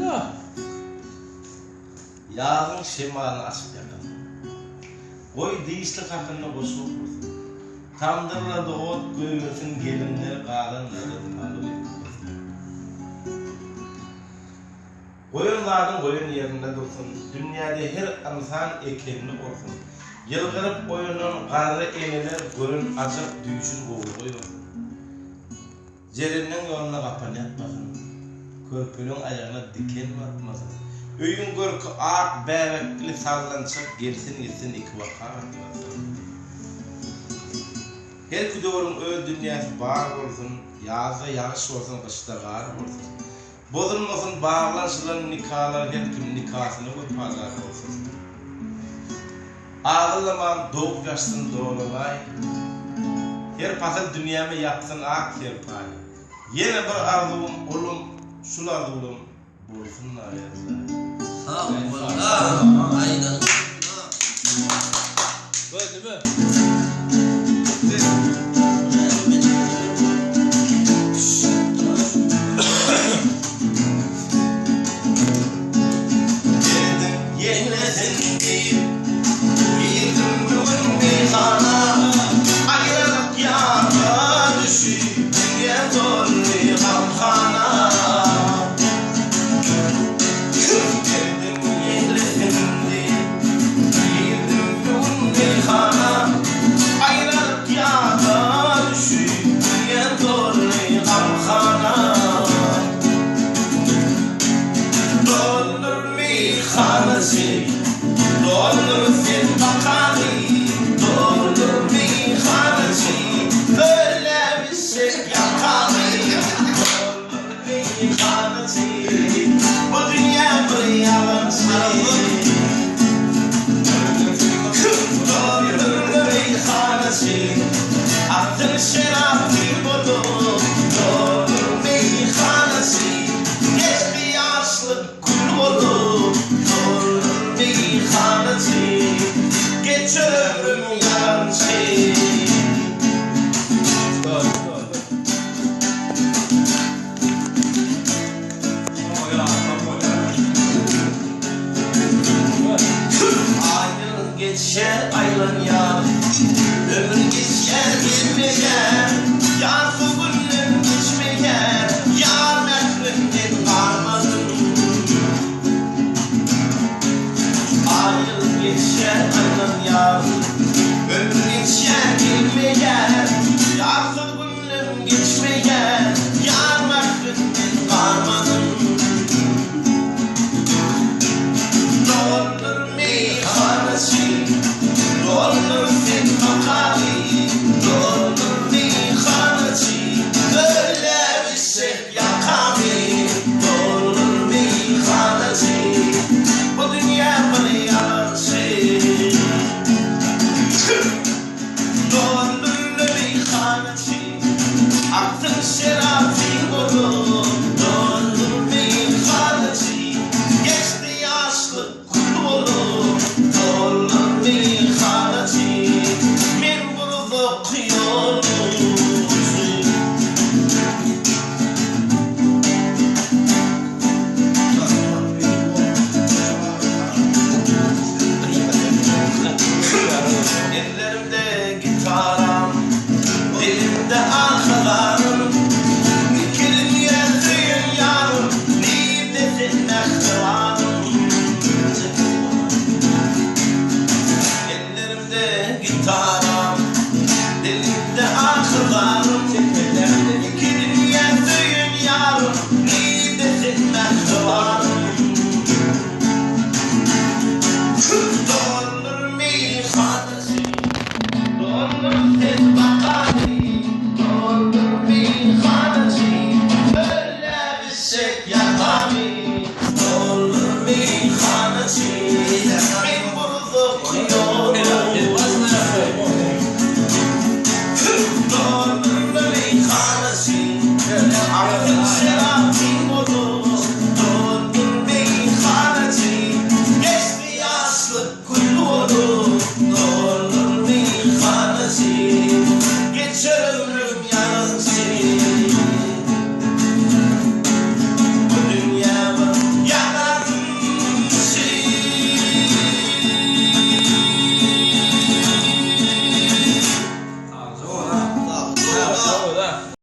Allah. Yağın şemalını açıp yakalım. Koy değişli kakınına koşup vursun. Tandırladı ot göğüsün gelinler kağınları tanrı etmesin. Koyunların koyun yerinde dursun. Dünyada her insan ekenini korksun. Yılgırıp koyunun karı eniler görün açıp düğüşün boğulu koyun. Cerinin yoluna kapan yatmasın. Körpünün ayağına diken batmasın. Öyün görkü ağ bebekli sallanacak gelsin gitsin iki vakka atmasın. Her küdorun öl dünyası bağır olsun, yazda yağış olsun, kışta kar olsun. Bozulmasın bağlanışılan nikahlar, her kim nikahsını bu pazar olsun. Ağırlaman doğup yaşsın doğrulay. Her pasal dünyamı yapsın ak serpay. Yine bir arzum olum, şular olum, bulsunlar yazlar. Sağ ol. Aynen. Böyle mi? Geçer aylan ya, ömür geçer gitmeyen, yar bugünün geçmeyen, yar mehrinden varmadın. Ayıl geçer aylan ya, ömür geçer gitmeyen, yar bugünün geçmeyen, yar mehrinden varmadın. Ne olur meyhanesi, doldur sen makali, doldur meyhaneci, öyle bir şey yakami, doldur meyhaneci, bu dünya bana yalan şey. Doldur meyhaneci, aklın şerafi olur, doldur meyhaneci, geçti yaşlı kul olur, doldur meyhaneci, men bunu